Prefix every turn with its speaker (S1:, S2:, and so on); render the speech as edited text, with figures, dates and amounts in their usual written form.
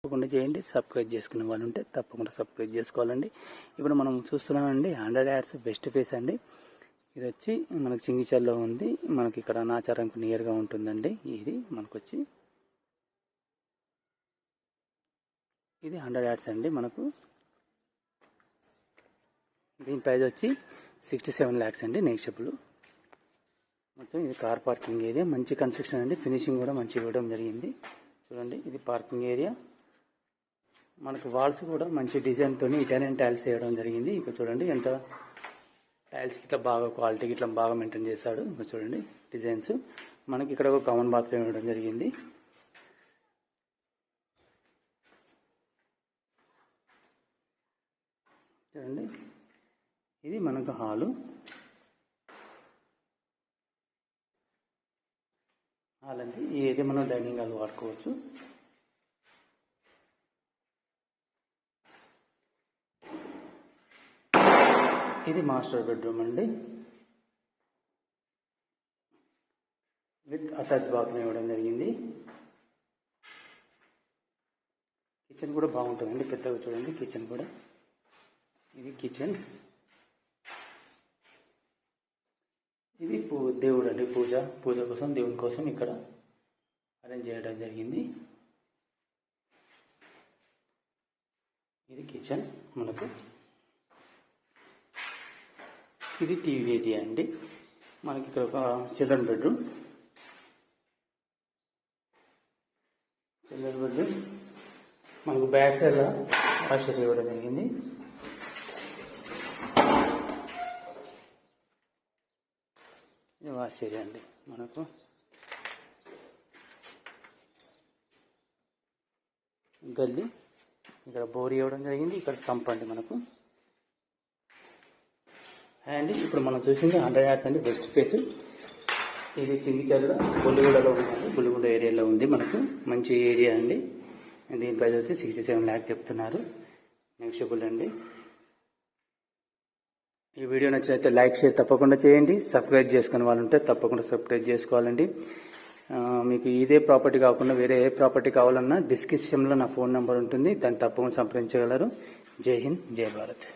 S1: తప్పకుండా చేయండి. సబ్స్క్రైబ్ చేసుకునే వాళ్ళు ఉంటే తప్పకుండా సబ్స్క్రైబ్ చేసుకోవాలండి. ఇప్పుడు మనం చూస్తున్నామండి 100 యాడ్స్ బెస్ట్ ఫేస్ అండి. ఇది వచ్చి మనకు చింగిచల్లో ఉంది. మనకి ఇక్కడ నాచారంకు నియర్గా ఉంటుందండి. ఇది మనకొచ్చి ఇది 100 యాడ్స్ అండి. మనకు దీని ప్రైజ్ వచ్చి 67 lakhs అండి. నెగిషియబుల్. మొత్తం ఇది కార్ పార్కింగ్ ఏరియా. మంచి కన్స్ట్రక్షన్ అండి. ఫినిషింగ్ కూడా మంచిగా ఇవ్వడం జరిగింది. చూడండి, ఇది పార్కింగ్ ఏరియా. మనకు వాల్స్ కూడా మంచి డిజైన్తో ఇటాలియన్ టైల్స్ వేయడం జరిగింది. ఇక్కడ చూడండి ఎంత టైల్స్ ఇట్లా బాగా క్వాలిటీ ఇట్లా బాగా మెయింటైన్ చేశాడు. ఇక్కడ చూడండి డిజైన్స్. మనకి ఇక్కడ ఒక కామన్ బాత్రూమ్ ఇవ్వడం జరిగింది. చూడండి, ఇది మనకు హాలు. హాల్ అండి. ఇది మనం డైనింగ్ హాల్ వాడుకోవచ్చు. ఇది మాస్టర్ బెడ్రూమ్ అండి. విత్ అటాచ్ బాత్రూమ్ ఇవ్వడం జరిగింది. కిచెన్ కూడా బాగుంటుందండి. పెద్దగా చూడండి కిచెన్ కూడా. ఇది కిచెన్. ఇది దేవుడు అండి. పూజ కోసం దేవుని కోసం ఇక్కడ అరేంజ్ చేయడం జరిగింది. ఇది కిచెన్ మనకు. ఇది టీవీ ఏరియా అండి. మనకి ఇక్కడ ఒక చిల్డ్రన్ బెడ్రూమ్. మనకు బ్యాక్ సైడ్ వాషర్ ఇవ్వడం జరిగింది. ఇది వాష్ ఏరియా అండి. మనకు గల్లీ. ఇక్కడ బోర్ ఇవ్వడం జరిగింది. ఇక్కడ సంప్ అండి మనకు. అండ్ ఇప్పుడు మనం చూసింది 100 యాడ్స్ అండి బెస్ట్ ఫేస్. ఇది చింగిచర్ల బుల్లిగూడలో ఉంది. బుల్లిగూడ ఏరియాలో ఉంది. మనకు మంచి ఏరియా అండి. దీని ప్రైస్ వచ్చి 67 lakhs చెప్తున్నారు. నెగిషియబుల్ అండి. ఈ వీడియో నచ్చినైతే లైక్ షేర్ తప్పకుండా చేయండి. సబ్స్క్రైబ్ చేసుకునే వాళ్ళు ఉంటే తప్పకుండా సబ్స్క్రైబ్ చేసుకోవాలండి. మీకు ఇదే ప్రాపర్టీ కాకుండా వేరే ఏ ప్రాపర్టీ కావాలన్నా డిస్క్రిప్షన్లో నా ఫోన్ నెంబర్ ఉంటుంది. దాన్ని తప్పకుండా సంప్రదించగలరు. జై హింద్, జై భారత్.